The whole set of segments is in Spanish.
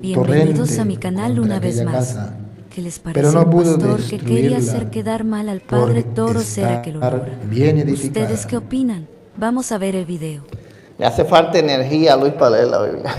Bienvenidos a mi canal una vez más. ¿Qué les parece un pastor que quería hacer quedar mal al padre Toro? ¿Será que lo logra? ¿Ustedes qué opinan? Vamos a ver el video. Le hace falta energía a Luis para leer la Biblia.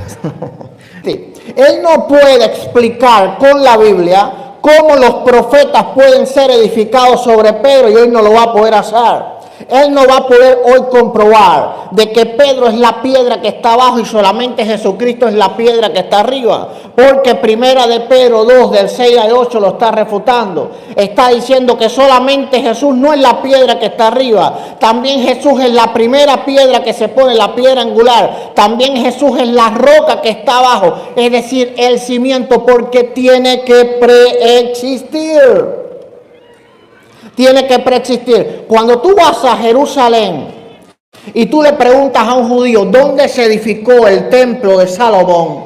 Sí. Él no puede explicar con la Biblia cómo los profetas pueden ser edificados sobre Pedro y hoy no lo va a poder hacer. Él no va a poder hoy comprobar de que Pedro es la piedra que está abajo y solamente Jesucristo es la piedra que está arriba. Porque primera de Pedro 2, del 6 al 8 lo está refutando. Está diciendo que solamente Jesús no es la piedra que está arriba. También Jesús es la primera piedra que se pone, la piedra angular. También Jesús es la roca que está abajo. Es decir, el cimiento, porque tiene que preexistir. Tiene que preexistir. Cuando tú vas a Jerusalén y tú le preguntas a un judío dónde se edificó el templo de Salomón,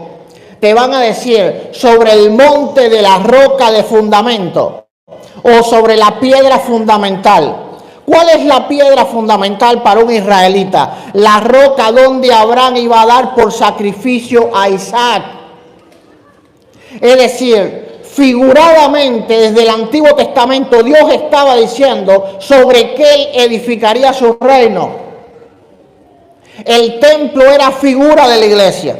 te van a decir sobre el monte de la roca de fundamento o sobre la piedra fundamental. ¿Cuál es la piedra fundamental para un israelita? La roca donde Abraham iba a dar por sacrificio a Isaac. Es decir, figuradamente, desde el Antiguo Testamento, Dios estaba diciendo sobre qué él edificaría su reino. El templo era figura de la iglesia.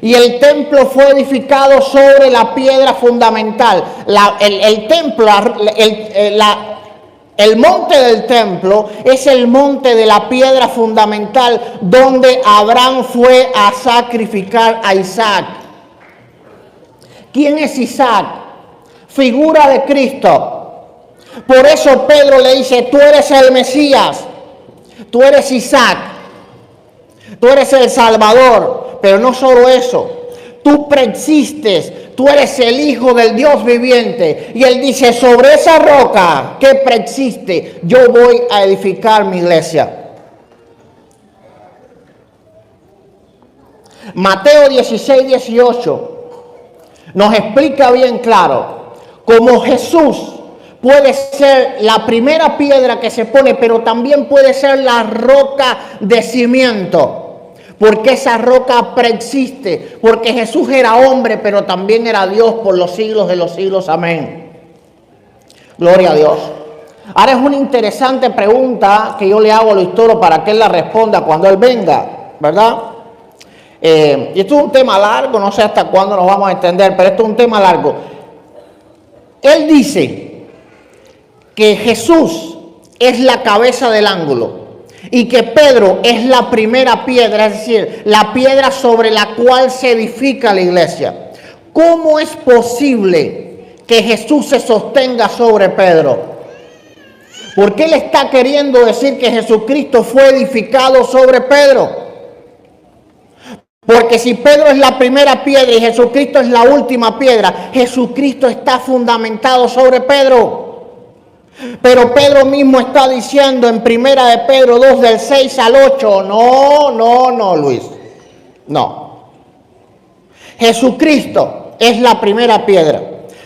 Y el templo fue edificado sobre la piedra fundamental. El monte del templo es el monte de la piedra fundamental donde Abraham fue a sacrificar a Isaac. ¿Quién es Isaac? Figura de Cristo. Por eso Pedro le dice, tú eres el Mesías, tú eres Isaac, tú eres el Salvador. Pero no solo eso, tú preexistes, tú eres el Hijo del Dios viviente. Y él dice, sobre esa roca que preexiste, yo voy a edificar mi iglesia. Mateo 16, 18. Nos explica bien claro cómo Jesús puede ser la primera piedra que se pone, pero también puede ser la roca de cimiento, porque esa roca preexiste, porque Jesús era hombre, pero también era Dios por los siglos de los siglos. Amén. Gloria a Dios. Ahora es una interesante pregunta que yo le hago a Luis Toro para que él la responda cuando él venga, ¿verdad? Y esto es un tema largo, no sé hasta cuándo nos vamos a extender, pero esto es un tema largo. Él dice que Jesús es la cabeza del ángulo y que Pedro es la primera piedra, es decir, la piedra sobre la cual se edifica la iglesia. ¿Cómo es posible que Jesús se sostenga sobre Pedro? Porque él está queriendo decir que Jesucristo fue edificado sobre Pedro. Porque si Pedro es la primera piedra y Jesucristo es la última piedra, Jesucristo está fundamentado sobre Pedro. Pero Pedro mismo está diciendo en primera de Pedro 2 del 6 al 8, no, Luis, no. Jesucristo es la primera piedra.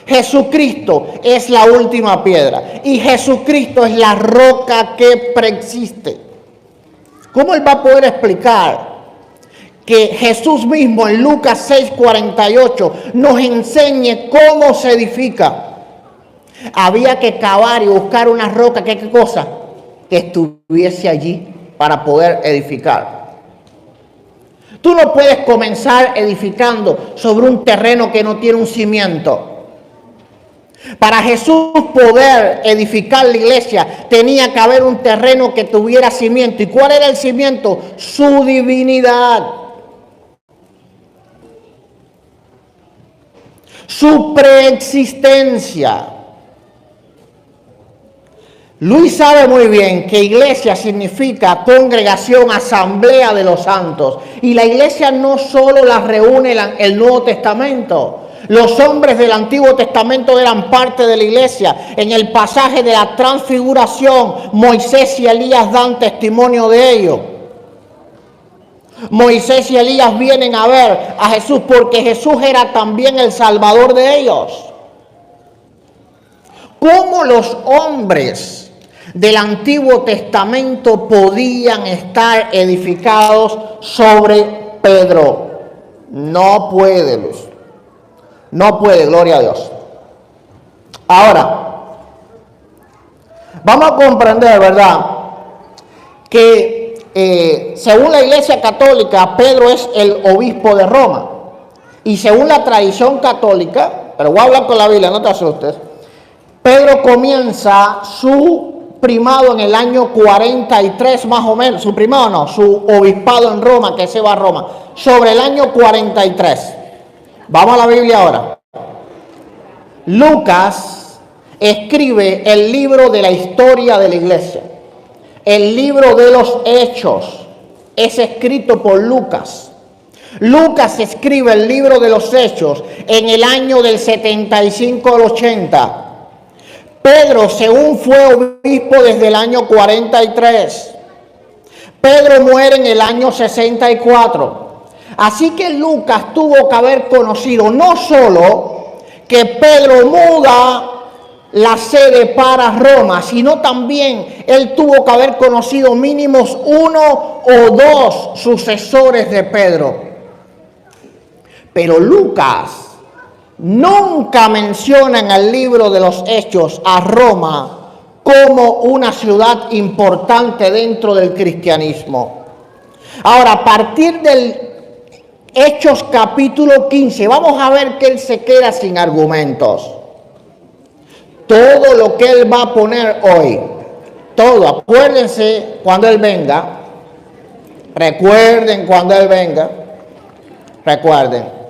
Jesucristo es la última piedra. Y Jesucristo es la roca que preexiste. ¿Cómo él va a poder explicar que Jesús mismo en Lucas 6:48 nos enseñe cómo se edifica? Había que cavar y buscar una roca, ¿qué cosa? Que estuviese allí para poder edificar. Tú no puedes comenzar edificando sobre un terreno que no tiene un cimiento. Para Jesús poder edificar la iglesia tenía que haber un terreno que tuviera cimiento. ¿Y cuál era el cimiento? Su divinidad. Su preexistencia. Luis sabe muy bien que iglesia significa congregación, asamblea de los santos. Y la iglesia no solo la reúne el Nuevo Testamento. Los hombres del Antiguo Testamento eran parte de la iglesia. En el pasaje de la transfiguración, Moisés y Elías dan testimonio de ello. Moisés y Elías vienen a ver a Jesús porque Jesús era también el Salvador de ellos. ¿Cómo los hombres del Antiguo Testamento podían estar edificados sobre Pedro? No puede, Luz. No puede, gloria a Dios. Ahora, vamos a comprender, ¿verdad?, que según la Iglesia Católica, Pedro es el obispo de Roma. Y según la tradición católica, pero voy a hablar con la Biblia, no te asustes, Pedro comienza su primado en el año 43 más o menos, su primado no, su obispado en Roma, que se va a Roma, sobre el año 43. Vamos a la Biblia ahora. Lucas escribe el libro de la historia de la iglesia. El libro de los Hechos es escrito por Lucas. Lucas escribe el libro de los Hechos en el año del 75 al 80. Pedro, según fue obispo desde el año 43. Pedro muere en el año 64. Así que Lucas tuvo que haber conocido no solo que Pedro muda la sede para Roma, sino también él tuvo que haber conocido mínimos 1 o 2 sucesores de Pedro. Pero Lucas nunca menciona en el libro de los Hechos a Roma como una ciudad importante dentro del cristianismo. Ahora, a partir del Hechos capítulo 15, vamos a ver que él se queda sin argumentos. Todo lo que él va a poner hoy, todo, acuérdense cuando él venga, recuerden cuando él venga, recuerden.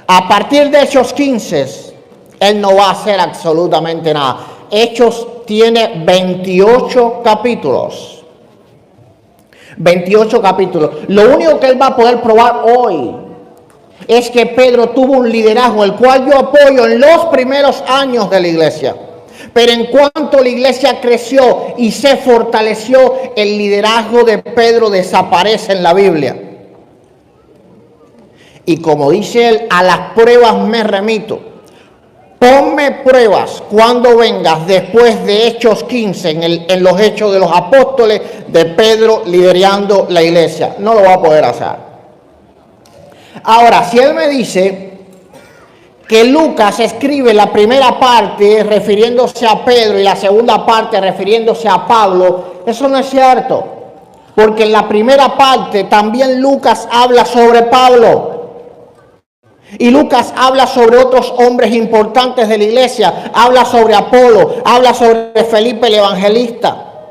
A partir de Hechos 15, él no va a hacer absolutamente nada. Hechos tiene 28 capítulos. 28 capítulos. Lo único que él va a poder probar hoy es que Pedro tuvo un liderazgo, el cual yo apoyo en los primeros años de la iglesia. Pero en cuanto la iglesia creció y se fortaleció, el liderazgo de Pedro desaparece en la Biblia. Y como dice él, a las pruebas me remito. Ponme pruebas cuando vengas después de Hechos 15, en los Hechos de los Apóstoles, de Pedro liderando la iglesia. No lo va a poder hacer. Ahora, si él me dice que Lucas escribe la primera parte refiriéndose a Pedro y la segunda parte refiriéndose a Pablo, eso no es cierto. Porque en la primera parte también Lucas habla sobre Pablo. Y Lucas habla sobre otros hombres importantes de la iglesia, habla sobre Apolo, habla sobre Felipe el Evangelista,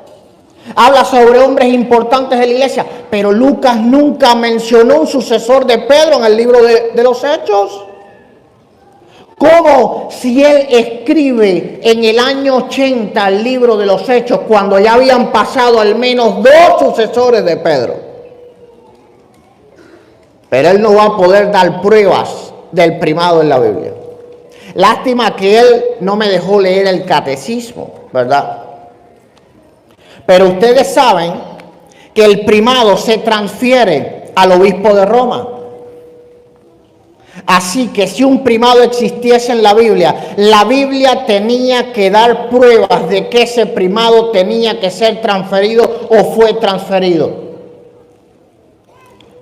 habla sobre hombres importantes de la iglesia, pero Lucas nunca mencionó un sucesor de Pedro en el libro de los Hechos. ¿Cómo si él escribe en el año 80 el libro de los Hechos cuando ya habían pasado al menos 2 sucesores de Pedro? Pero él no va a poder dar pruebas del primado en la Biblia. Lástima que él no me dejó leer el catecismo, ¿verdad? Pero ustedes saben que el primado se transfiere al obispo de Roma. Así que si un primado existiese en la Biblia tenía que dar pruebas de que ese primado tenía que ser transferido o fue transferido.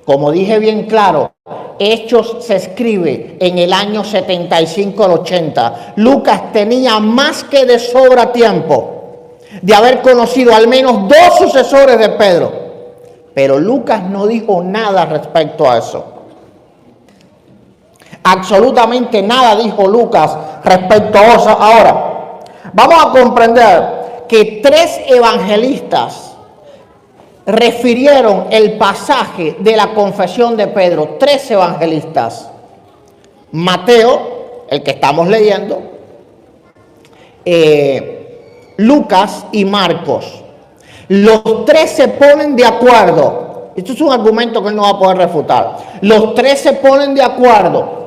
Como dije bien claro, Hechos se escribe en el año 75 al 80. Lucas tenía más que de sobra tiempo de haber conocido al menos 2 sucesores de Pedro. Pero Lucas no dijo nada respecto a eso. Absolutamente nada dijo Lucas respecto a eso. Ahora, vamos a comprender que 3 evangelistas refirieron el pasaje de la confesión de Pedro. 3 evangelistas. Mateo, el que estamos leyendo, Lucas y Marcos. Los 3 se ponen de acuerdo. Esto es un argumento que él no va a poder refutar. Los 3 se ponen de acuerdo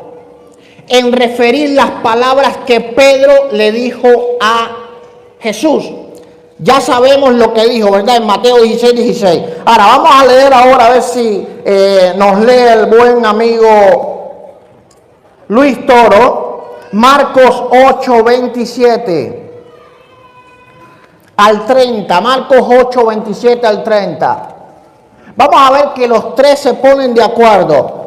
en referir las palabras que Pedro le dijo a Jesús. Ya sabemos lo que dijo, ¿verdad? En Mateo 16:16. Ahora, vamos a leer ahora a ver si nos lee el buen amigo Luis Toro. Marcos 8:27 al 30. Marcos 8:27 al 30. Vamos a ver que los 3 se ponen de acuerdo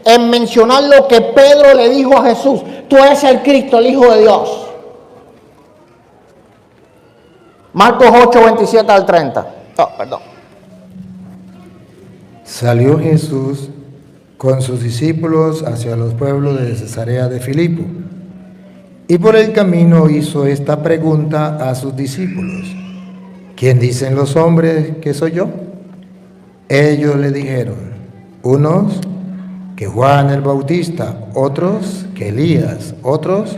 en mencionar lo que Pedro le dijo a Jesús: tú eres el Cristo, el Hijo de Dios. Marcos 8, 27 al 30. Oh, perdón. Salió Jesús con sus discípulos hacia los pueblos de Cesarea de Filipo, y por el camino hizo esta pregunta a sus discípulos: ¿quién dicen los hombres que soy yo? Ellos le dijeron: unos que Juan el Bautista, otros que Elías, otros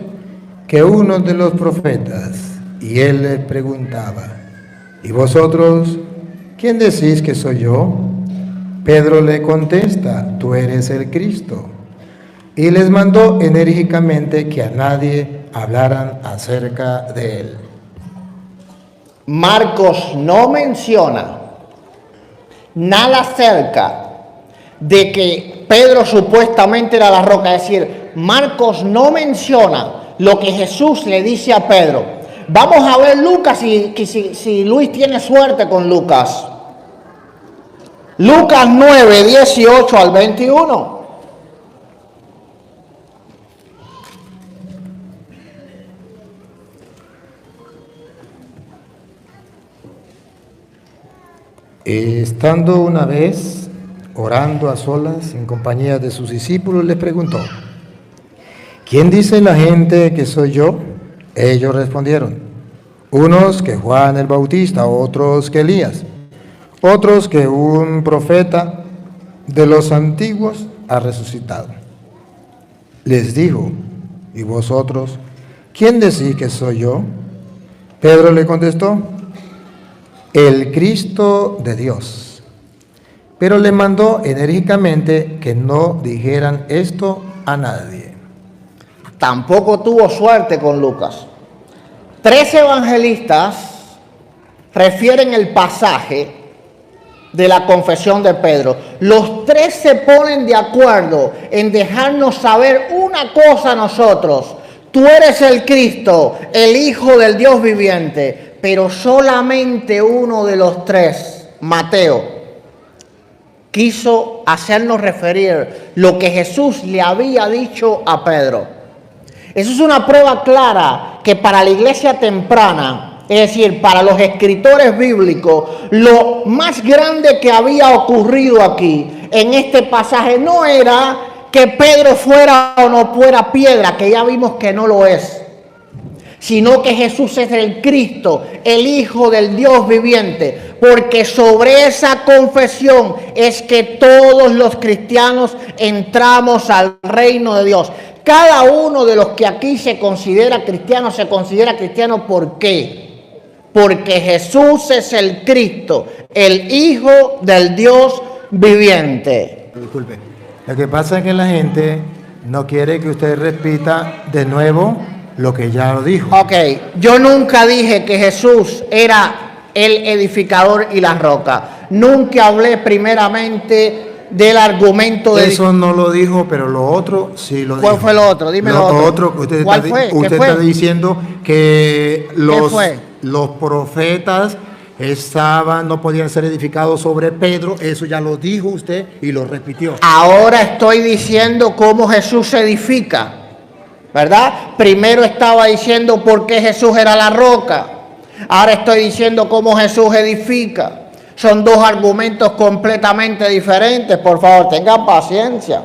que uno de los profetas. Y él les preguntaba: ¿y vosotros quién decís que soy yo? Pedro le contesta: tú eres el Cristo. Y les mandó enérgicamente que a nadie hablaran acerca de él. Marcos no menciona nada acerca de que Pedro supuestamente era la roca. Es decir, Marcos no menciona lo que Jesús le dice a Pedro. Vamos a ver Lucas, si Luis tiene suerte con Lucas. Lucas 9, 18 al 21. Estando una vez orando a solas en compañía de sus discípulos, les preguntó: ¿quién dice la gente que soy yo? Ellos respondieron: unos que Juan el Bautista, otros que Elías, otros que un profeta de los antiguos ha resucitado. Les dijo: ¿y vosotros quién decís que soy yo? Pedro le contestó: el Cristo de Dios. Pero le mandó enérgicamente que no dijeran esto a nadie. Tampoco tuvo suerte con Lucas. 3 evangelistas refieren el pasaje de la confesión de Pedro. Los 3 se ponen de acuerdo en dejarnos saber una cosa a nosotros: tú eres el Cristo, el Hijo del Dios viviente. Pero solamente uno de los 3, Mateo, quiso hacernos referir lo que Jesús le había dicho a Pedro. Eso es una prueba clara que para la iglesia temprana, es decir, para los escritores bíblicos, lo más grande que había ocurrido aquí, en este pasaje, no era que Pedro fuera o no fuera piedra, que ya vimos que no lo es, sino que Jesús es el Cristo, el Hijo del Dios viviente, porque sobre esa confesión es que todos los cristianos entramos al reino de Dios. Cada uno de los que aquí se considera cristiano, ¿por qué? Porque Jesús es el Cristo, el Hijo del Dios viviente. Disculpe, lo que pasa es que la gente no quiere que usted repita de nuevo lo que ya lo dijo. Ok, yo nunca dije que Jesús era el edificador y la roca. Nunca hablé primeramente del argumento de... Eso no lo dijo, pero lo otro sí lo dijo. ¿Cuál fue lo otro? Dime lo otro. Usted ¿Cuál fue? Usted está diciendo que los profetas no podían ser edificados sobre Pedro. Eso ya lo dijo usted y lo repitió. Ahora estoy diciendo cómo Jesús se edifica, ¿verdad? Primero estaba diciendo por qué Jesús era la roca. Ahora estoy diciendo cómo Jesús edifica. Son 2 argumentos completamente diferentes. Por favor, tengan paciencia.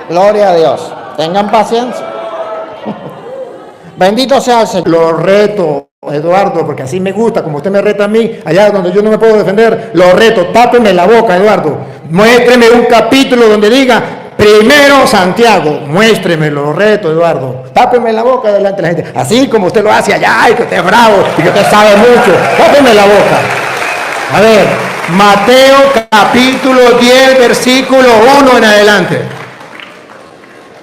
Gloria a Dios. Tengan paciencia. Bendito sea el Señor. Lo reto, Eduardo, porque así me gusta, como usted me reta a mí, allá donde yo no me puedo defender, lo reto. Tápeme la boca, Eduardo. Muéstreme un capítulo donde diga primero Santiago. Muéstremelo, lo reto, Eduardo. Tápeme la boca delante de la gente. Así como usted lo hace allá, y que usted es bravo, y que usted sabe mucho. Tápeme la boca. A ver, Mateo capítulo 10, versículo 1 en adelante.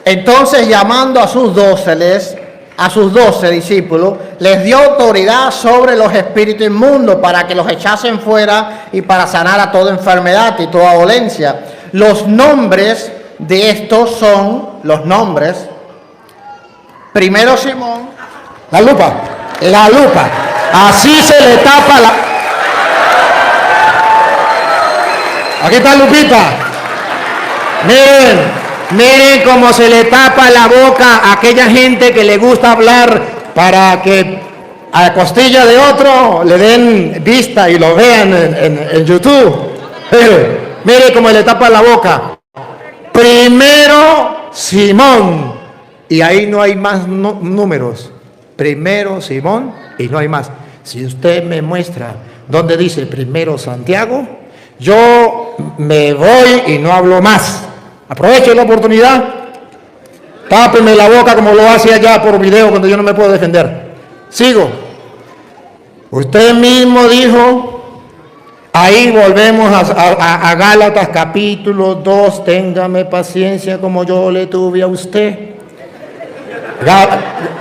Entonces, llamando a sus 12 discípulos, les dio autoridad sobre los espíritus inmundos para que los echasen fuera y para sanar a toda enfermedad y toda dolencia. Los nombres de estos son los nombres. Primero Simón. La lupa. Así se le tapa la... Aquí está Lupita. Miren cómo se le tapa la boca a aquella gente que le gusta hablar para que a costilla de otro le den vista y lo vean en YouTube. Mire cómo le tapa la boca. Primero Simón, y ahí no hay más números. Primero Simón y no hay más. Si usted me muestra donde dice primero Santiago, yo me voy y no hablo más. Aproveche la oportunidad, tápeme la boca como lo hace allá por video cuando yo no me puedo defender. Sigo. Usted mismo dijo, ahí volvemos a Gálatas capítulo 2, téngame paciencia como yo le tuve a usted.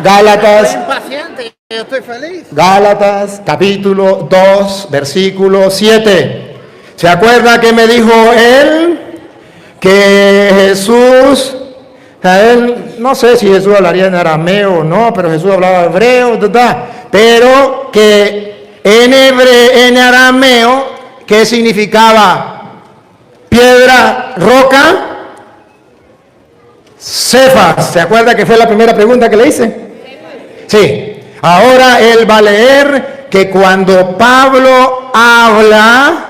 Gálatas, yo estoy feliz. Gálatas capítulo 2, versículo 7. ¿Se acuerda que me dijo él? Que Jesús, no sé si Jesús hablaría en arameo o no, pero Jesús hablaba hebreo, pero que en arameo, ¿qué significaba? Piedra, roca, Cefas. ¿Se acuerda que fue la primera pregunta que le hice? Sí. Ahora él va a leer que cuando Pablo habla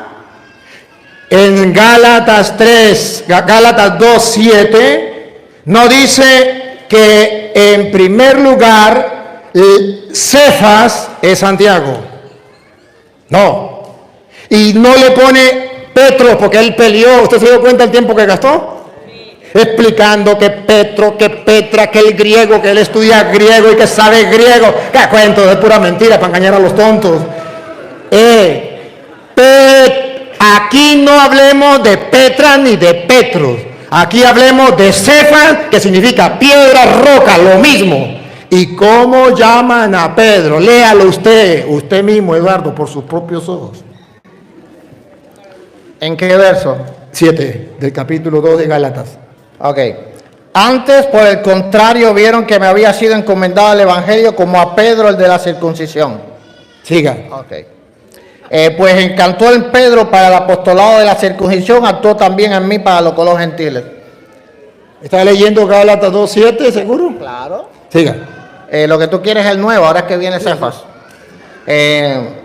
en Gálatas 2, 7, no dice que en primer lugar Cefas es Santiago. No. Y no le pone Petro porque él peleó. ¿Usted se dio cuenta el tiempo que gastó? Explicando que Petro, que Petra, que el griego, que él estudia griego y que sabe griego. ¡Qué cuento! Es pura mentira para engañar a los tontos. Aquí no hablemos de Petra ni de Petros. Aquí hablemos de Cefas, que significa piedra, roca, lo mismo. ¿Y cómo llaman a Pedro? Léalo usted mismo, Eduardo, por sus propios ojos. ¿En qué verso? 7 del capítulo 2 de Gálatas. Ok. Antes, por el contrario, vieron que me había sido encomendado el evangelio como a Pedro, el de la circuncisión. Siga. Ok. Pues encantó en Pedro para el apostolado de la circuncisión, actuó también en mí para los gentiles. ¿Está leyendo Gálatas 2:7, seguro? Claro. Siga. Lo que tú quieres es el nuevo, ahora es que viene Cefas.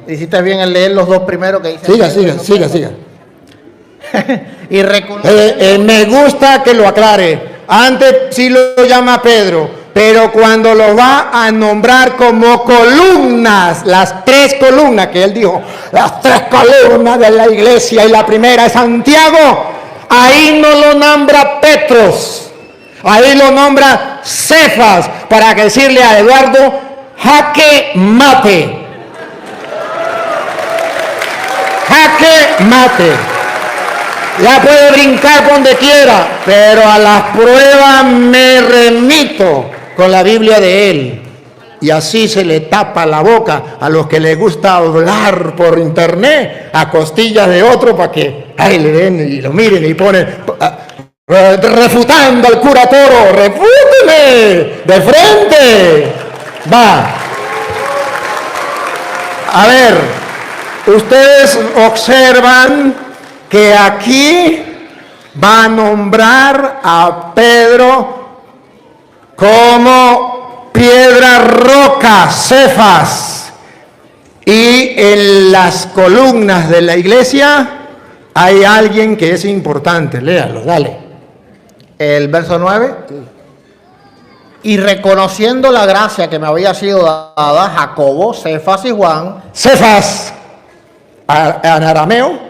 Hiciste bien en leer los dos primeros que dice. Siga. Y me gusta que lo aclare. Antes sí lo llama Pedro, pero cuando lo va a nombrar como columnas, las 3 columnas que él dijo, las 3 columnas de la iglesia, y la primera es Santiago, ahí no lo nombra Petros, ahí lo nombra Cefas, para decirle a Eduardo, jaque mate. Jaque mate. Ya puede brincar por donde quiera, pero a las pruebas me remito con la Biblia de él. Y así se le tapa la boca a los que les gusta hablar por internet a costillas de otro para que le den y lo miren y ponen refutando al cura Toro. ¡Refúteme! ¡De frente! Va. A ver, ustedes observan que aquí va a nombrar a Pedro como piedra, roca, Cefas. Y en las columnas de la iglesia hay alguien que es importante. Léalo, dale. El verso 9. Sí. Y reconociendo la gracia que me había sido dada, Jacobo, Cefas y Juan. Cefas, en arameo,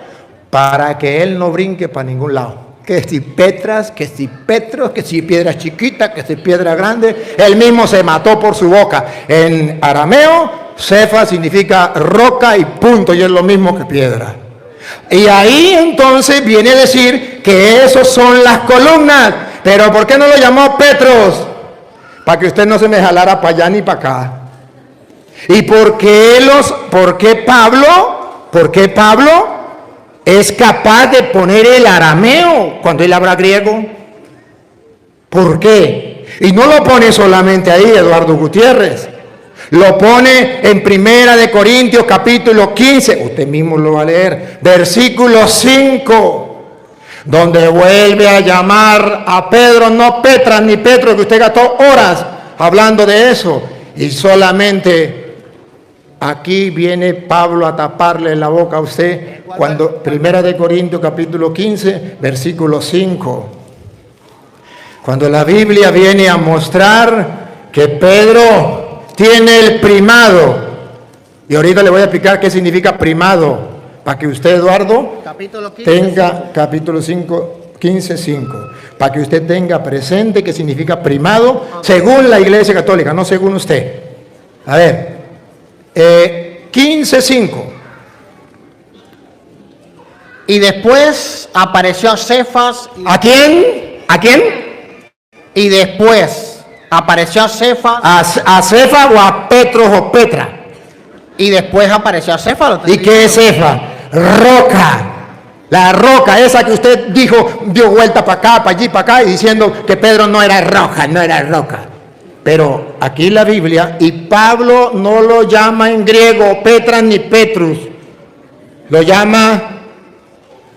para que él no brinque para ningún lado. Que si Petras, que si Petros, que si piedra chiquita, que si piedra grande. Él mismo se mató por su boca. En arameo, Cefas significa roca y punto, y es lo mismo que piedra. Y ahí entonces viene a decir que esos son las columnas. Pero ¿por qué no lo llamó Petros? Para que usted no se me jalara para allá ni para acá. ¿Y por qué Pablo es capaz de poner el arameo cuando él habla griego? ¿Por qué? Y no lo pone solamente ahí, Eduardo Gutiérrez. Lo pone en 1 Corintios capítulo 15. Usted mismo lo va a leer. Versículo 5. donde vuelve a llamar a Pedro, no Petra ni Petro, que usted gastó horas hablando de eso, y solamente aquí viene Pablo a taparle la boca a usted, cuando 1 Corintios capítulo 15, versículo 5, cuando la Biblia viene a mostrar que Pedro tiene el primado, y ahorita le voy a explicar qué significa primado, para que usted, Eduardo, Capítulo 15, tenga, capítulo 15, 5, para que usted tenga presente qué significa primado, según la Iglesia Católica, no según usted. A ver, 15, 5. Y después apareció a Cefas. ¿A quién? ¿A quién? Y después apareció a Cefas. ¿A Cefas o a Petros o Petra? Y después apareció a Cefas. ¿Y qué es Cefas? Roca. La roca, esa que usted dijo, dio vuelta para acá, para allí, para acá, y diciendo que Pedro no era roca, no era roca. Pero aquí la Biblia, y Pablo no lo llama en griego Petra ni Petrus, lo llama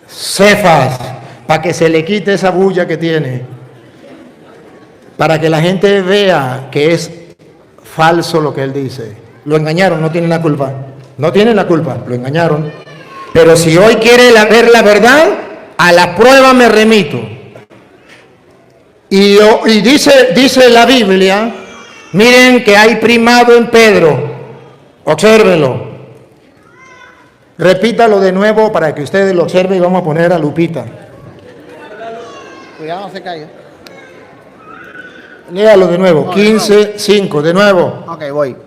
Cefas, para que se le quite esa bulla que tiene, para que la gente vea que es falso lo que él dice. Lo engañaron, no tienen la culpa, no tienen la culpa, lo engañaron. Pero si hoy quiere ver la verdad, a la prueba me remito. Y dice la Biblia, miren que hay primado en Pedro, obsérvenlo. Repítalo de nuevo para que ustedes lo observen y vamos a poner a Lupita. Cuidado, no se caiga. Léalo de nuevo, 15, 5, de nuevo. Ok, voy.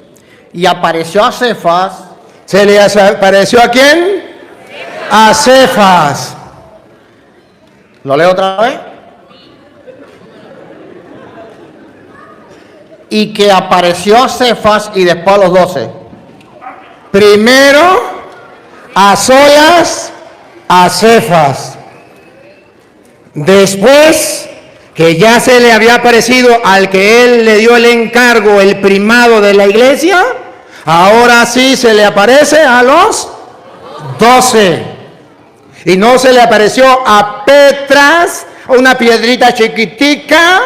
Y apareció a Cefas. ¿Se le apareció a quién? A Cefas. ¿Lo leo otra vez? Y que apareció a Cefas y después a los 12. Primero a solas a Cefas. Después que ya se le había aparecido al que él le dio el encargo, el primado de la iglesia, ahora sí se le aparece a los 12. Y no se le apareció a Petras, una piedrita chiquitica,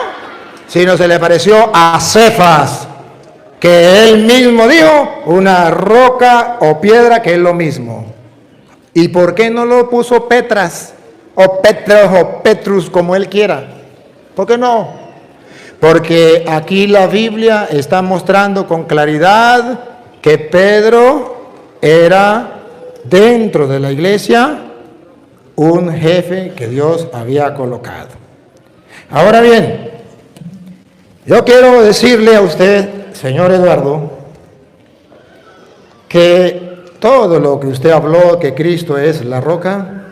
sino se le apareció a Cefas, que él mismo dijo, una roca o piedra que es lo mismo. ¿Y por qué no lo puso Petras, o Petros, o Petrus, como él quiera? ¿Por qué no? Porque aquí la Biblia está mostrando con claridad que Pedro era dentro de la iglesia un jefe que Dios había colocado. Ahora bien, yo quiero decirle a usted, señor Eduardo, que todo lo que usted habló, que Cristo es la roca,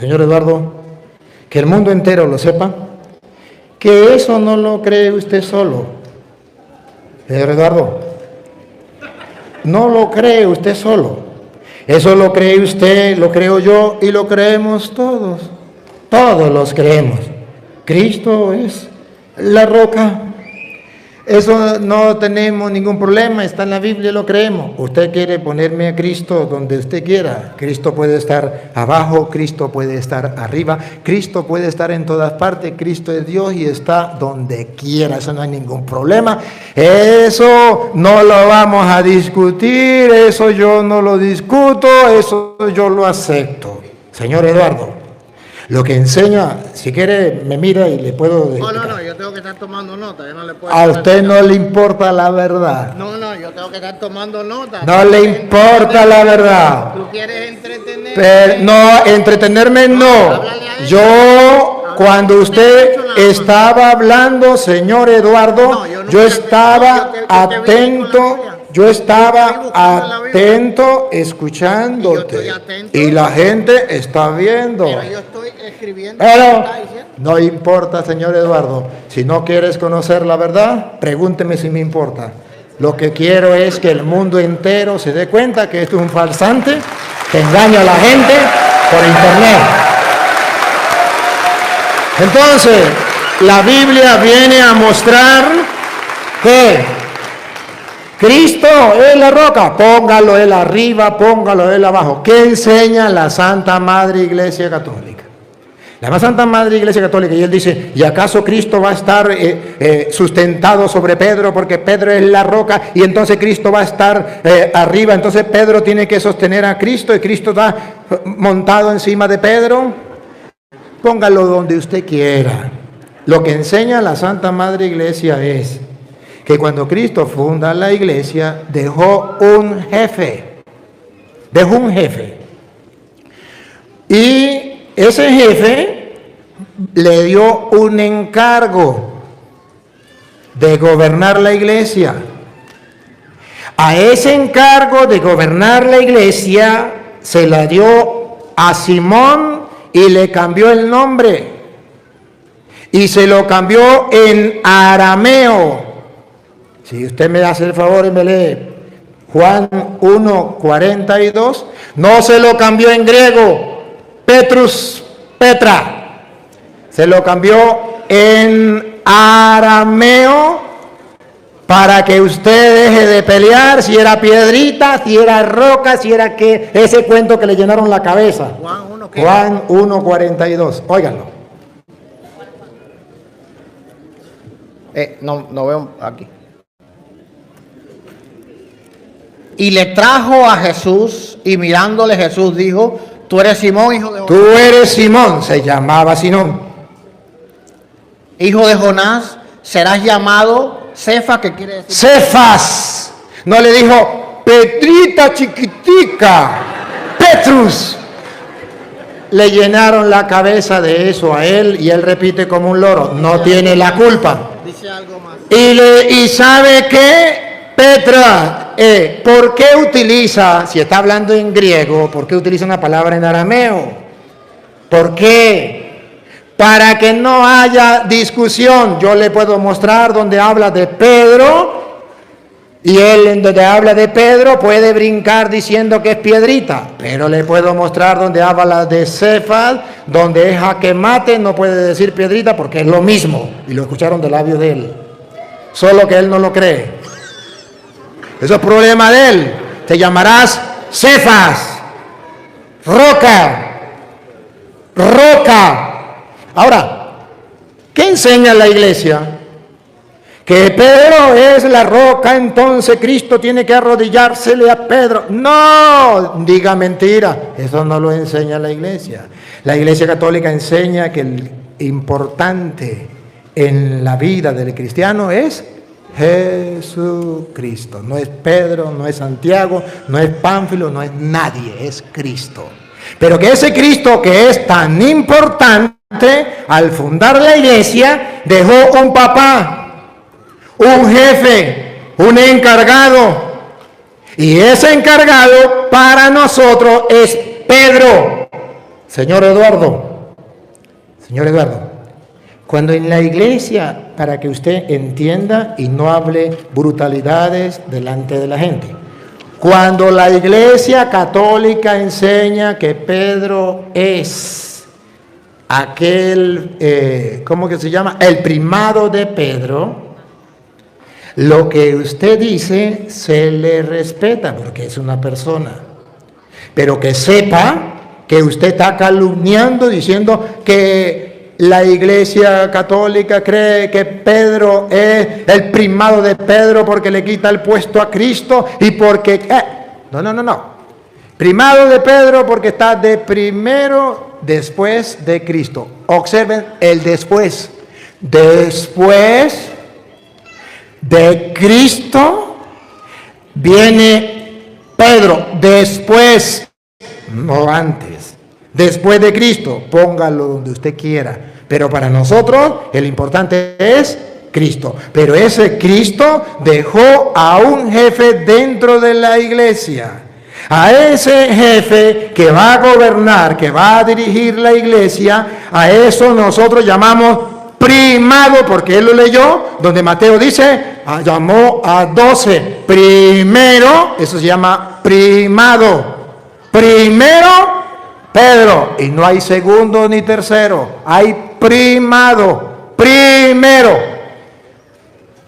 señor Eduardo, que el mundo entero lo sepa, que eso no lo cree usted solo, señor Eduardo, no lo cree usted solo. Eso lo cree usted, lo creo yo y lo creemos todos. Todos los creemos. Cristo es la roca. Eso no tenemos ningún problema, está en la Biblia, lo creemos. Usted quiere ponerme a Cristo donde usted quiera. Cristo puede estar abajo, Cristo puede estar arriba, Cristo puede estar en todas partes. Cristo es Dios y está donde quiera, eso no hay ningún problema. Eso no lo vamos a discutir, eso yo no lo discuto, eso yo lo acepto. Señor Eduardo, lo que enseña, si quiere me mira y le puedo... No, yo tengo que estar tomando nota, yo no le puedo... A usted no le importa la verdad. No, yo tengo que estar tomando nota. No le importa la verdad. ¿Tú quieres entretenerme? Pero, no, entretenerme no. Yo, cuando usted estaba hablando, señor Eduardo, yo estaba atento. Yo estaba atento escuchándote y la gente está viendo. Pero yo estoy escribiendo. Pero no importa, señor Eduardo. Si no quieres conocer la verdad, pregúnteme si me importa. Lo que quiero es que el mundo entero se dé cuenta que esto es un farsante que engaña a la gente por internet. Entonces, la Biblia viene a mostrar que Cristo es la roca, póngalo él arriba, póngalo él abajo. ¿Qué enseña la Santa Madre Iglesia Católica? La más Santa Madre Iglesia Católica, y él dice, ¿y acaso Cristo va a estar sustentado sobre Pedro porque Pedro es la roca y entonces Cristo va a estar arriba? Entonces Pedro tiene que sostener a Cristo y Cristo está montado encima de Pedro. Póngalo donde usted quiera. Lo que enseña la Santa Madre Iglesia es que cuando Cristo funda la iglesia, dejó un jefe. Y ese jefe le dio un encargo de gobernar la iglesia. A ese encargo de gobernar la iglesia se la dio a Simón y le cambió el nombre. Y se lo cambió en arameo. Si usted me hace el favor y me lee Juan 1:42, no se lo cambió en griego. Petrus, Petra, se lo cambió en arameo para que usted deje de pelear si era piedrita, si era roca, si era que ese cuento que le llenaron la cabeza. Juan 1:42, óiganlo. No veo aquí. Y le trajo a Jesús, y mirándole Jesús dijo, tú eres Simón, hijo de Jonás. Tú eres Simón, se llamaba Simón. Hijo de Jonás, serás llamado Cefas, que quiere decir... Cefas. No le dijo, Petrita chiquitica, Petrus. Le llenaron la cabeza de eso a él y él repite como un loro. No tiene la culpa. Dice algo más. Y sabe qué, Petra, ¿por qué utiliza, si está hablando en griego, por qué utiliza una palabra en arameo? ¿Por qué? Para que no haya discusión. Yo le puedo mostrar donde habla de Pedro, y él en donde habla de Pedro puede brincar diciendo que es piedrita, pero le puedo mostrar donde habla de Cefas, donde es jaque mate, no puede decir piedrita porque es lo mismo, y lo escucharon de labios de él, solo que él no lo cree. Eso es problema de él. Te llamarás Cefas, roca. Ahora, ¿qué enseña la iglesia? Que Pedro es la roca, entonces Cristo tiene que arrodillársele a Pedro. No, diga mentira, eso no lo enseña la iglesia. La iglesia católica enseña que el importante en la vida del cristiano es Jesucristo. No es Pedro, no es Santiago, no es Pánfilo, no es nadie, es Cristo. Pero que ese Cristo que es tan importante, al fundar la iglesia, dejó un papá, un jefe, un encargado. Y ese encargado para nosotros es Pedro. Señor Eduardo, cuando en la iglesia, para que usted entienda y no hable brutalidades delante de la gente, cuando la iglesia católica enseña que Pedro es aquel, ¿cómo que se llama? El primado de Pedro, lo que usted dice se le respeta porque es una persona. Pero que sepa que usted está calumniando diciendo que la iglesia católica cree que Pedro es el primado de Pedro porque le quita el puesto a Cristo y porque... No. Primado de Pedro porque está de primero después de Cristo. Observen el después. Después de Cristo viene Pedro. Después, no antes. Después de Cristo, póngalo donde usted quiera. Pero para nosotros el importante es Cristo. Pero ese Cristo dejó a un jefe dentro de la iglesia. A ese jefe que va a gobernar, que va a dirigir la iglesia, a eso nosotros llamamos primado, porque él lo leyó, donde Mateo dice, llamó a 12. Primero, eso se llama primado. Primero, Pedro, y no hay segundo ni tercero, hay primado, primero.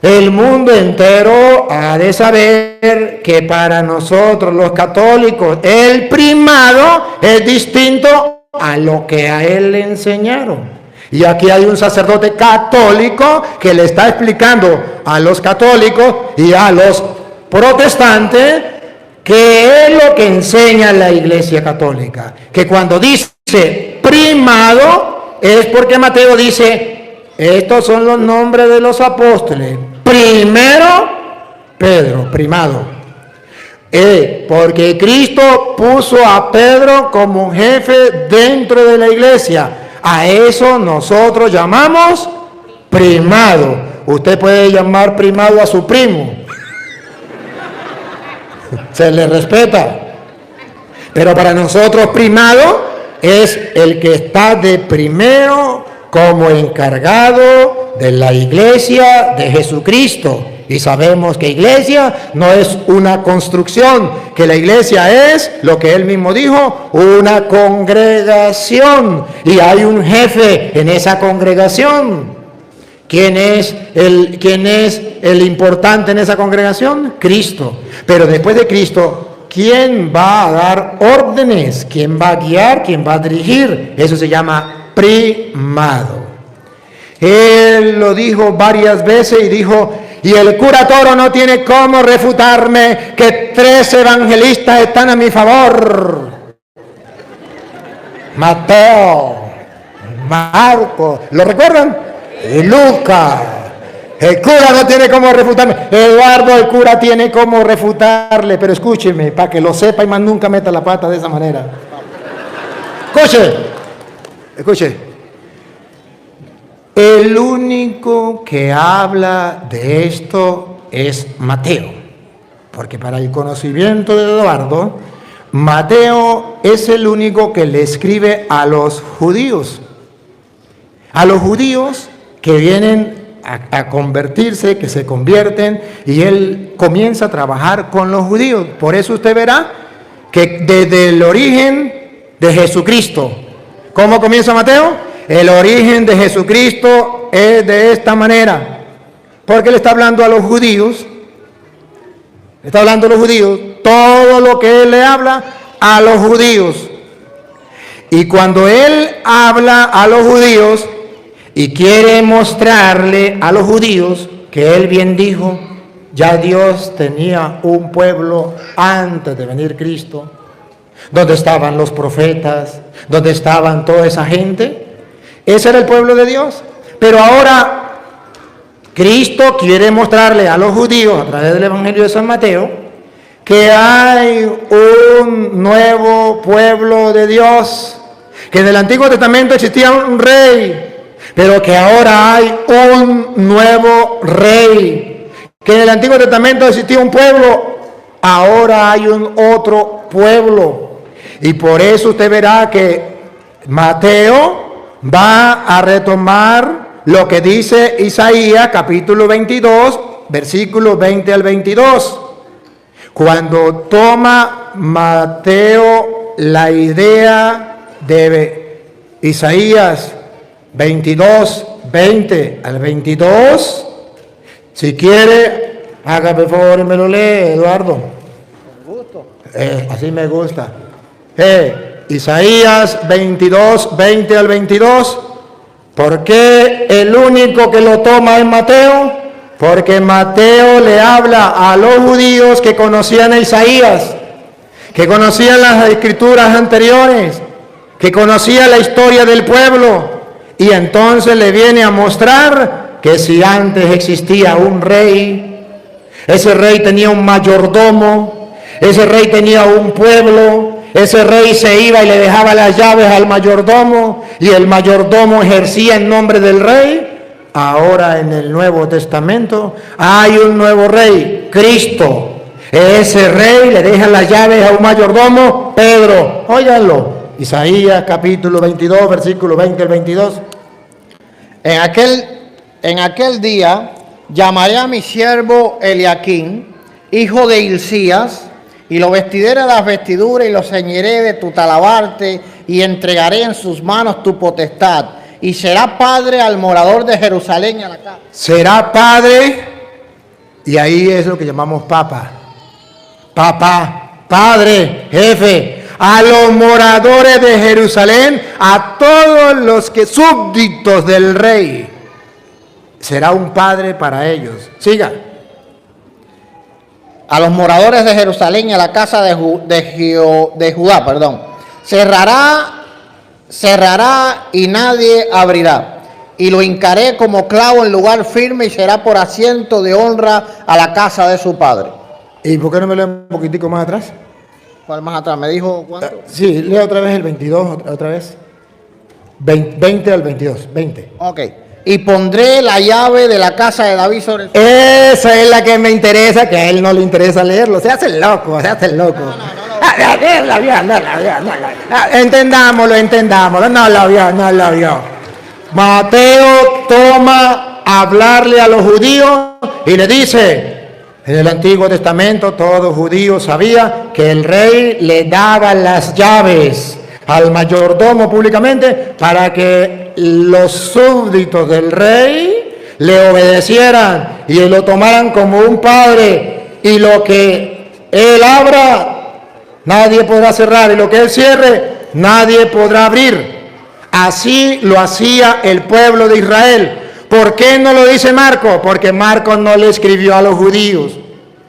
El mundo entero ha de saber que para nosotros los católicos el primado es distinto a lo que a él le enseñaron. Y aquí hay un sacerdote católico que le está explicando a los católicos y a los protestantes qué es lo que enseña la Iglesia Católica. Que cuando dice primado es porque Mateo dice, estos son los nombres de los apóstoles. Primero, Pedro, primado. Porque Cristo puso a Pedro como jefe dentro de la iglesia. A eso nosotros llamamos primado. Usted puede llamar primado a su primo. Se le respeta. Pero para nosotros primado es el que está de primero como encargado de la iglesia de Jesucristo. Y sabemos que iglesia no es una construcción, que la iglesia es, lo que él mismo dijo, una congregación. Y hay un jefe en esa congregación. ¿Quién es el importante en esa congregación? Cristo. Pero después de Cristo, ¿quién va a dar órdenes? ¿Quién va a guiar? ¿Quién va a dirigir? Eso se llama primado. Él lo dijo varias veces y dijo, y el cura Toro no tiene cómo refutarme que 3 evangelistas están a mi favor. Mateo, Marcos, ¿lo recuerdan? Y Lucas. El cura no tiene cómo refutarme. Eduardo, el cura tiene cómo refutarle. Pero escúcheme, para que lo sepa y más nunca meta la pata de esa manera. Escuche. El único que habla de esto es Mateo, porque para el conocimiento de Eduardo, Mateo es el único que le escribe a los judíos que vienen a convertirse, que se convierten, y él comienza a trabajar con los judíos. Por eso usted verá que desde el origen de Jesucristo, ¿cómo comienza Mateo? El origen de Jesucristo es de esta manera, porque le está hablando a los judíos, todo lo que él le habla a los judíos. Y cuando él habla a los judíos y quiere mostrarle a los judíos que él bien dijo, ya Dios tenía un pueblo antes de venir Cristo, donde estaban los profetas, donde estaban toda esa gente. Ese era el pueblo de Dios. Pero ahora Cristo quiere mostrarle a los judíos, a través del Evangelio de San Mateo, que hay un nuevo pueblo de Dios. Que en el Antiguo Testamento existía un rey, pero que ahora hay un nuevo rey. Que en el Antiguo Testamento existía un pueblo, ahora hay un otro pueblo. Y por eso usted verá que Mateo va a retomar lo que dice Isaías capítulo 22, versículos 20 al 22. Cuando toma Mateo la idea de Isaías 22, 20 al 22, si quiere, hágame el favor y me lo lee, Eduardo. Con gusto. Así me gusta. Isaías 22, 20 al 22. ¿Por qué el único que lo toma es Mateo? Porque Mateo le habla a los judíos que conocían a Isaías, que conocían las escrituras anteriores, que conocían la historia del pueblo, y entonces le viene a mostrar que si antes existía un rey, ese rey tenía un mayordomo, ese rey tenía un pueblo, ese rey se iba y le dejaba las llaves al mayordomo y el mayordomo ejercía en nombre del rey. Ahora en el Nuevo Testamento hay un nuevo rey, Cristo. Ese rey le deja las llaves a un mayordomo, Pedro. Óiganlo, Isaías capítulo 22, versículo 20 al 22. En aquel día llamaré a mi siervo Eliaquín, hijo de Hilcías, y lo vestiré de las vestiduras y lo ceñiré de tu talabarte y entregaré en sus manos tu potestad. Y será padre al morador de Jerusalén y a la casa. Será padre, y ahí es lo que llamamos papa. Papá, padre, jefe, a los moradores de Jerusalén, a todos los que súbditos del rey. Será un padre para ellos. Siga. A los moradores de Jerusalén y a la casa de Judá, cerrará y nadie abrirá. Y lo hincaré como clavo en lugar firme y será por asiento de honra a la casa de su padre. ¿Y por qué no me lee un poquitico más atrás? ¿Cuál más atrás? ¿Me dijo cuánto? Sí, lea otra vez el 22, otra vez. 20 al 22, 20. Ok. Y pondré la llave de la casa de David sobre el... Esa es la que me interesa, que a él no le interesa leerlo. Se hace el loco, se hace el loco. Entendámoslo, no lo vio. Mateo toma a hablarle a los judíos y le dice, en el Antiguo Testamento todo judío sabía que el rey le daba las llaves al mayordomo públicamente para que los súbditos del rey le obedecieran y lo tomaran como un padre, y lo que él abra nadie podrá cerrar, y lo que él cierre nadie podrá abrir. Así lo hacía el pueblo de Israel. ¿Por qué no lo dice Marcos? Porque Marcos no le escribió a los judíos.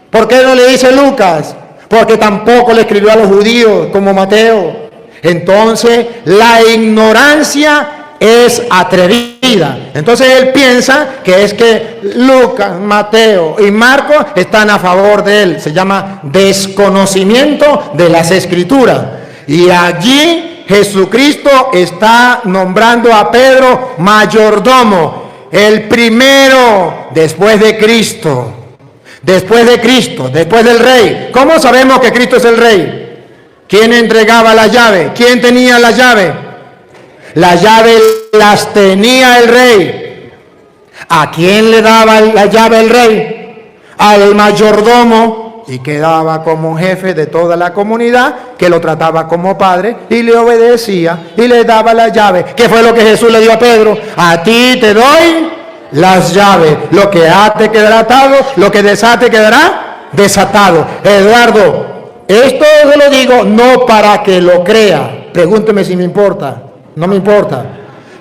¿Por qué no le dice Lucas? Porque tampoco le escribió a los judíos como Mateo. Entonces la ignorancia es atrevida. Entonces él piensa que es que Lucas, Mateo y Marcos están a favor de él. Se llama desconocimiento de las Escrituras. Y allí Jesucristo está nombrando a Pedro mayordomo, el primero después de Cristo. Después del rey. ¿Cómo sabemos que Cristo es el rey? ¿Quién entregaba la llave? ¿Quién tenía la llave? Las llaves las tenía el rey. ¿A quién le daba la llave el rey? Al mayordomo, y quedaba como jefe de toda la comunidad, que lo trataba como padre y le obedecía y le daba la llave. ¿Qué fue lo que Jesús le dio a Pedro? A ti te doy las llaves. Lo que ate quedará atado, lo que desate quedará desatado. Eduardo, esto se lo digo no para que lo crea. Pregúnteme si me importa. No me importa.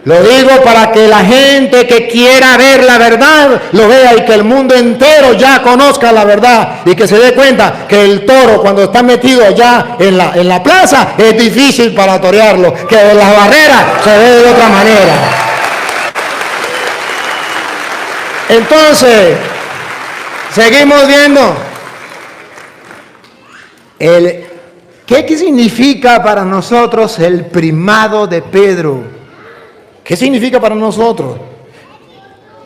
Lo digo para que la gente que quiera ver la verdad lo vea, y que el mundo entero ya conozca la verdad, y que se dé cuenta que el toro, cuando está metido allá en la plaza, es difícil para torearlo, que de las barreras se ve de otra manera. Entonces, seguimos viendo. ¿Qué significa para nosotros el primado de Pedro? ¿Qué significa para nosotros?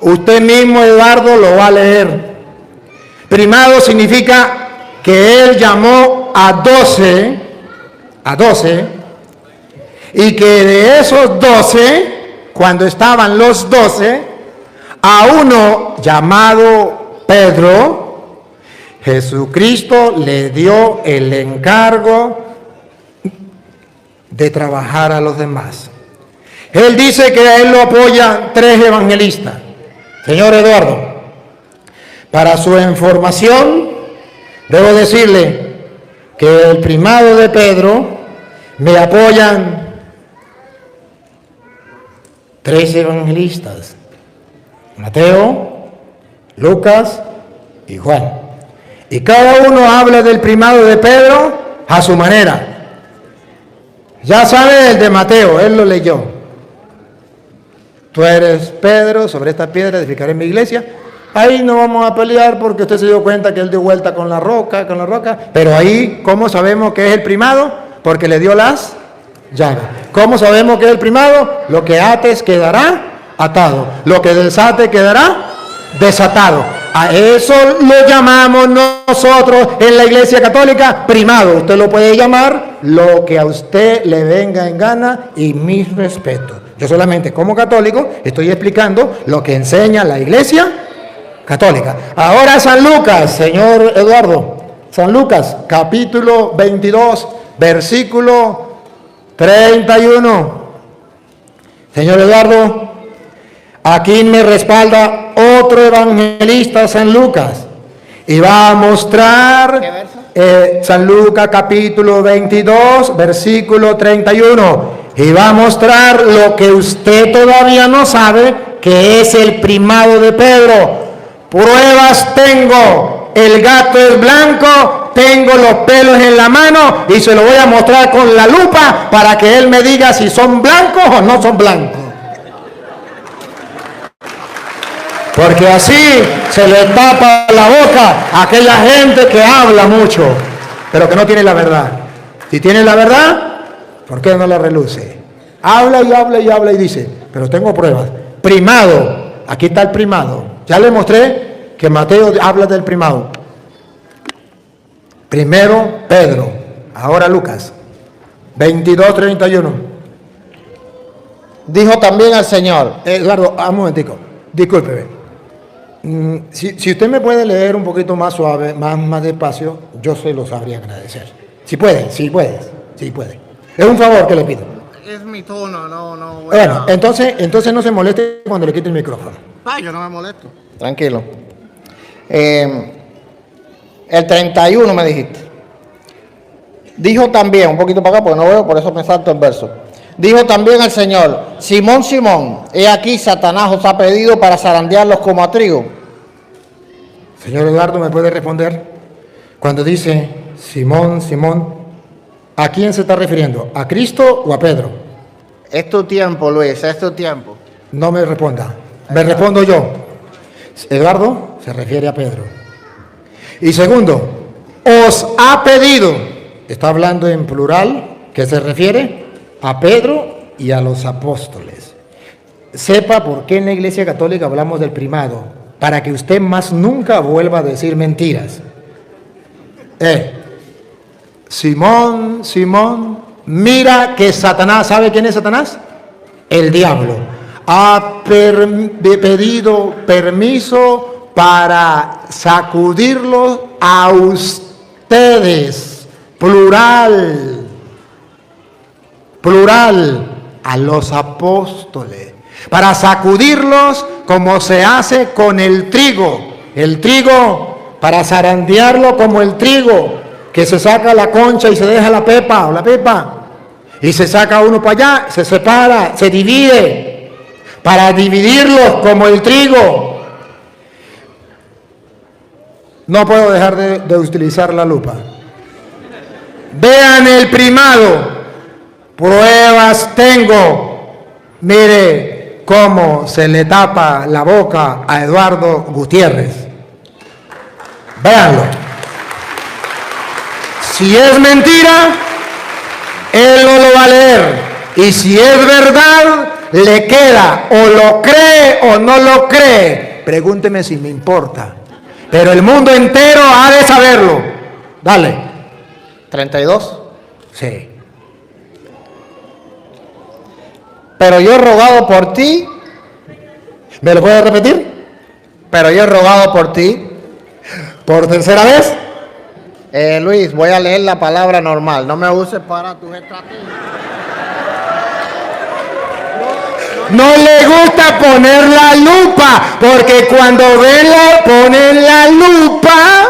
Usted mismo, Eduardo, lo va a leer. Primado significa que él llamó a 12, y que de esos 12, cuando estaban los 12, a uno llamado Pedro, Jesucristo le dio el encargo de trabajar a los demás. Él dice que a él lo apoyan 3 evangelistas. Señor Eduardo, para su información, debo decirle que el primado de Pedro me apoyan 3 evangelistas: Mateo, Lucas y Juan. Y cada uno habla del primado de Pedro a su manera. Ya sabe el de Mateo, él lo leyó. Tú eres Pedro, sobre esta piedra edificaré mi iglesia. Ahí no vamos a pelear porque usted se dio cuenta que él dio vuelta con la roca. Pero ahí, ¿cómo sabemos que es el primado? Porque le dio las llaves. ¿Cómo sabemos que es el primado? Lo que ates quedará atado, lo que desate quedará desatado. A eso lo llamamos nosotros en la Iglesia Católica primado. Usted lo puede llamar lo que a usted le venga en gana, y mis respetos. Yo solamente, como católico, estoy explicando lo que enseña la Iglesia Católica. Ahora San Lucas, señor Eduardo. San Lucas, capítulo 22, versículo 31. Señor Eduardo, aquí me respalda otro evangelista, San Lucas, y va a mostrar... ¿Qué verso? San Lucas capítulo 22, versículo 31. Y va a mostrar lo que usted todavía no sabe, que es el primado de Pedro. Pruebas tengo, el gato es blanco, tengo los pelos en la mano y se lo voy a mostrar con la lupa para que él me diga si son blancos o no son blancos. Porque así se le tapa la boca a aquella gente que habla mucho, pero que no tiene la verdad. Si tiene la verdad, ¿por qué no la reluce? Habla y habla y habla y dice, pero tengo pruebas. Primado, aquí está el primado. Ya le mostré que Mateo habla del primado. Primero Pedro, ahora Lucas 22:31. Dijo también al Señor. Eduardo, un momentico, discúlpeme. Si usted me puede leer un poquito más suave, más despacio, yo se lo sabría agradecer. Si puede. Es un favor que le pido. Es mi tono, no. Bueno, entonces no se moleste cuando le quite el micrófono. Ay, yo no me molesto. Tranquilo. El 31 me dijiste. Dijo también, un poquito para acá porque no veo, por eso me salto el verso. Dijo también el Señor, Simón, Simón, he aquí Satanás os ha pedido para zarandearlos como a trigo. Señor Eduardo, ¿me puede responder? Cuando dice Simón, Simón, ¿a quién se está refiriendo? ¿A Cristo o a Pedro? Es tu tiempo, Luis, es tu tiempo. No me responda, me respondo yo. Eduardo se refiere a Pedro. Y segundo, os ha pedido, está hablando en plural, ¿qué se refiere? A Pedro y a los apóstoles. Sepa por qué en la Iglesia Católica hablamos del primado, para que usted más nunca vuelva a decir mentiras. Simón, Simón, mira que Satanás, ¿sabe quién es Satanás? El diablo. Ha pedido permiso para sacudirlos a ustedes, plural, a los apóstoles, para sacudirlos como se hace con el trigo, para zarandearlo como el trigo, que se saca la concha y se deja la pepa, y se saca uno para allá, se separa, se divide, para dividirlos como el trigo. No puedo dejar de utilizar la lupa. Vean el primado. Pruebas tengo. Mire cómo se le tapa la boca a Eduardo Gutiérrez. Véanlo. Si es mentira, él no lo va a leer. Y si es verdad, le queda o lo cree o no lo cree. Pregúnteme si me importa. Pero el mundo entero ha de saberlo. Dale. 32. Sí. Pero yo he rogado por ti. ¿Me lo puedes repetir? Pero yo he rogado por ti. ¿Por tercera vez? Luis, voy a leer la palabra normal. No me uses para tus estrategias. No le gusta poner la lupa, porque cuando ponen la lupa,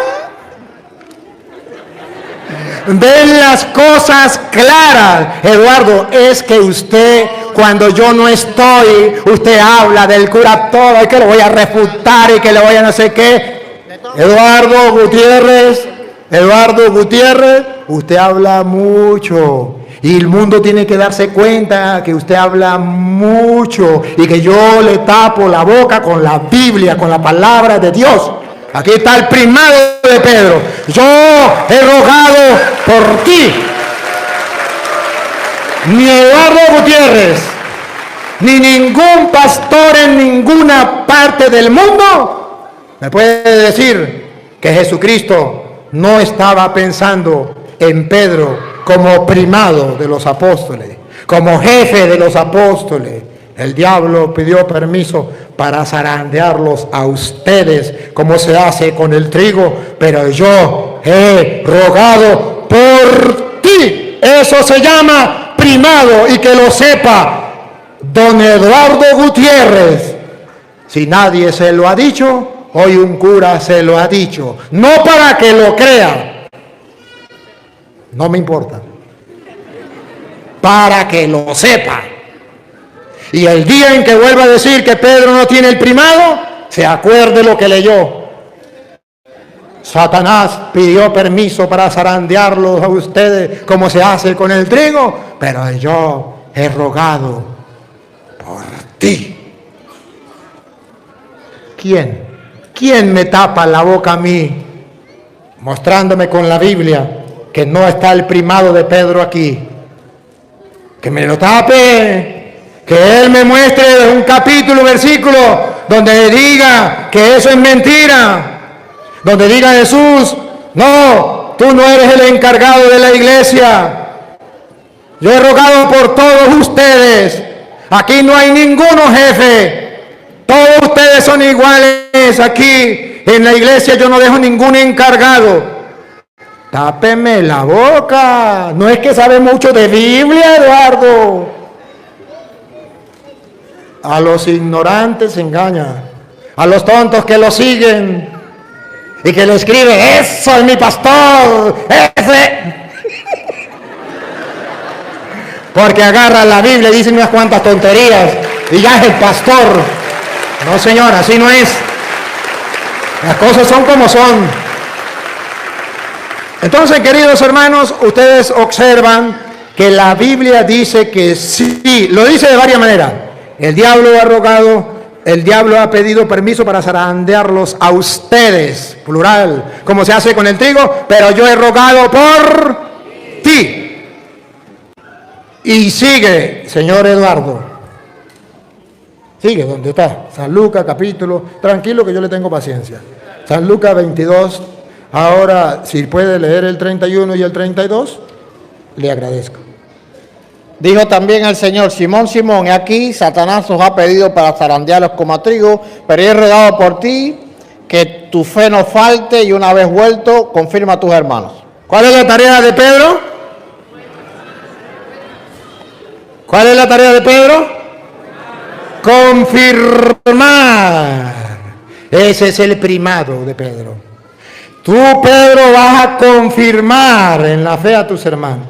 ven las cosas claras. Eduardo, es que usted, cuando yo no estoy, usted habla del cura todo, y que lo voy a refutar y que le voy a no sé qué. Eduardo Gutiérrez, usted habla mucho. Y el mundo tiene que darse cuenta que usted habla mucho y que yo le tapo la boca con la Biblia, con la palabra de Dios. Aquí está el primado de Pedro. Yo he rogado por ti. Ni Eduardo Gutiérrez, ni ningún pastor en ninguna parte del mundo me puede decir que Jesucristo no estaba pensando en Pedro como primado de los apóstoles, como jefe de los apóstoles. El diablo pidió permiso para zarandearlos a ustedes, como se hace con el trigo, pero yo he rogado por ti. Eso se llama primado, y que lo sepa don Eduardo Gutiérrez. Si nadie se lo ha dicho, hoy un cura se lo ha dicho, no para que lo crea, No me importa. Para que lo sepa. Y el día en que vuelva a decir que Pedro no tiene el primado, se acuerde lo que leyó. Satanás pidió permiso para zarandearlos a ustedes como se hace con el trigo, pero yo he rogado por ti. ¿Quién me tapa la boca a mí? Mostrándome con la Biblia que no está el primado de Pedro aquí. Que me lo tape, que él me muestre un capítulo, versículo, donde diga que eso es mentira. Donde diga Jesús, no, tú no eres el encargado de la iglesia. Yo he rogado por todos ustedes. Aquí no hay ninguno jefe. Todos ustedes son iguales aquí. En la iglesia yo no dejo ningún encargado. Tápeme la boca. No es que sabe mucho de Biblia, Eduardo. A los ignorantes engaña. A los tontos que lo siguen. Y que le escribe, eso es mi pastor, ese. Porque agarra la Biblia y dice unas cuantas tonterías y ya es el pastor. No, señor, así no es. Las cosas son como son. Entonces, queridos hermanos, ustedes observan que la Biblia dice que sí, lo dice de varias maneras. El diablo ha rogado. El diablo ha pedido permiso para zarandearlos a ustedes, plural, como se hace con el trigo, pero yo he rogado por ti. Y sigue, señor Eduardo. Sigue, ¿dónde está? San Lucas, capítulo, tranquilo que yo le tengo paciencia. San Lucas 22, ahora si puede leer el 31 y el 32, le agradezco. Dijo también el Señor, Simón, Simón, he aquí, Satanás os ha pedido para zarandearos como a trigo, pero yo he rogado por ti que tu fe no falte y una vez vuelto, confirma a tus hermanos. ¿Cuál es la tarea de Pedro? ¿Cuál es la tarea de Pedro? Confirmar. Ese es el primado de Pedro. Tú, Pedro, vas a confirmar en la fe a tus hermanos.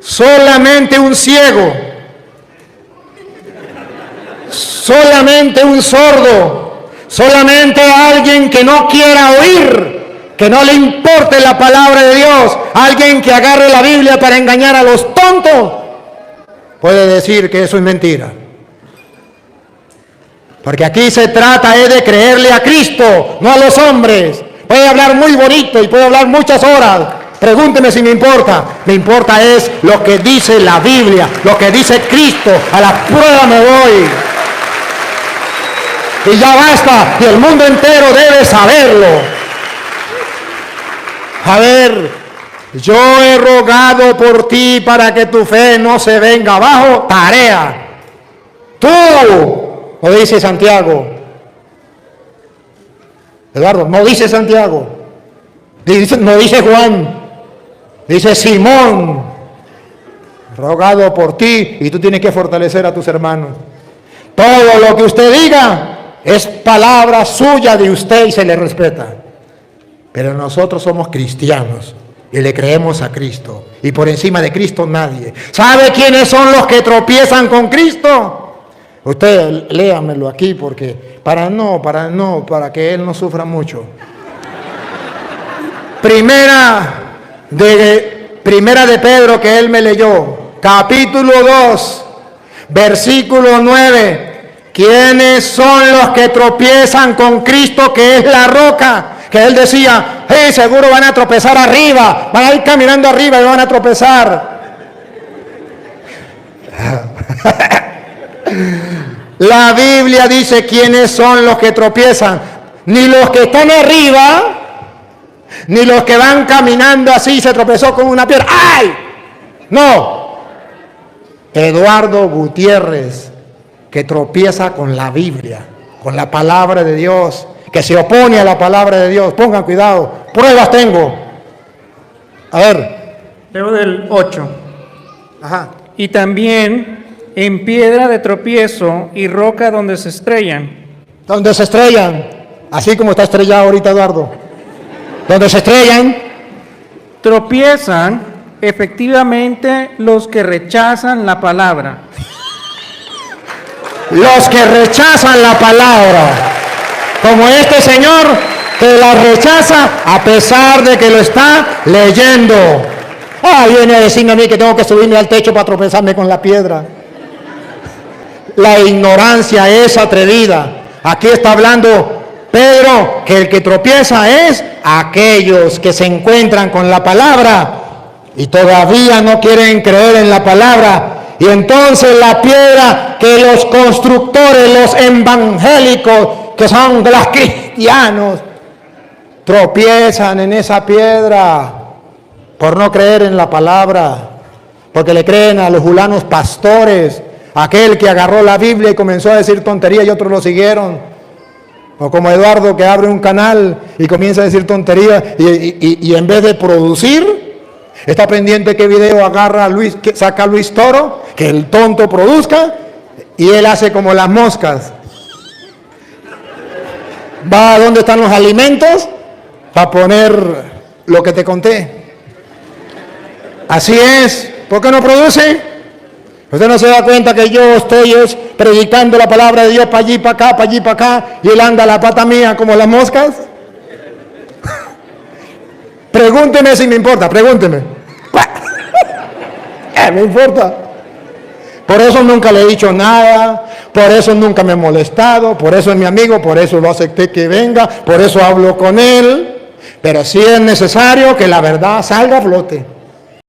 Solamente un ciego, solamente un sordo, solamente alguien que no quiera oír, que no le importe la palabra de Dios, alguien que agarre la Biblia para engañar a los tontos, puede decir que eso es mentira. Porque aquí se trata de creerle a Cristo, no a los hombres. Puede hablar muy bonito y puede hablar muchas horas. Pregúnteme si me importa. Me importa es lo que dice la Biblia, lo que dice Cristo. A la prueba me voy. Y ya basta. Y el mundo entero debe saberlo. A ver, yo he rogado por ti para que tu fe no se venga abajo. Tarea. Tú, no dice Santiago. Eduardo, no dice Santiago. No dice Juan. Dice Simón, rogado por ti, y tú tienes que fortalecer a tus hermanos. Todo lo que usted diga es palabra suya de usted y se le respeta. Pero nosotros somos cristianos y le creemos a Cristo. Y por encima de Cristo nadie. ¿Sabe quiénes son los que tropiezan con Cristo? Usted léamelo aquí porque para que Él no sufra mucho. Primera de Pedro que él me leyó, capítulo 2, versículo 9. ¿Quiénes son los que tropiezan con Cristo, que es la roca? Que él decía, hey, seguro van a tropezar arriba, van a ir caminando arriba y van a tropezar. La Biblia dice quiénes son los que tropiezan, ni los que están arriba, ni los que van caminando así, se tropezó con una piedra. ¡Ay! No. Eduardo Gutiérrez, que tropieza con la Biblia, con la palabra de Dios, que se opone a la palabra de Dios. Pongan cuidado. Pruebas tengo. A ver. Leo del 8. Ajá. Y también en piedra de tropiezo y roca donde se estrellan. Donde se estrellan. Así como está estrellado ahorita Eduardo. Donde se estrellan. Tropiezan efectivamente los que rechazan la palabra. Los que rechazan la palabra, como este señor que la rechaza a pesar de que lo está leyendo. Viene a decirme a mí que tengo que subirme al techo para tropezarme con la piedra. La ignorancia es atrevida. Aquí está hablando Pedro que el que tropieza es aquellos que se encuentran con la palabra y todavía no quieren creer en la palabra. Y entonces la piedra que los constructores, los evangélicos, que son los cristianos, tropiezan en esa piedra por no creer en la palabra, porque le creen a los julanos pastores, aquel que agarró la Biblia y comenzó a decir tonterías y otros lo siguieron. O como Eduardo, que abre un canal y comienza a decir tonterías y en vez de producir, está pendiente qué video agarra Luis, que saca Luis Toro, que el tonto produzca, y él hace como las moscas. Va a donde están los alimentos para poner lo que te conté. Así es. ¿Por qué no produce? ¿Usted no se da cuenta que yo estoy predicando la palabra de Dios para allí, para acá, para allí, para acá, y él anda a la pata mía como las moscas? Pregúnteme si me importa, pregúnteme. Me importa. Por eso nunca le he dicho nada, por eso nunca me he molestado, por eso es mi amigo, por eso lo acepté que venga, por eso hablo con él. Pero sí es necesario que la verdad salga a flote.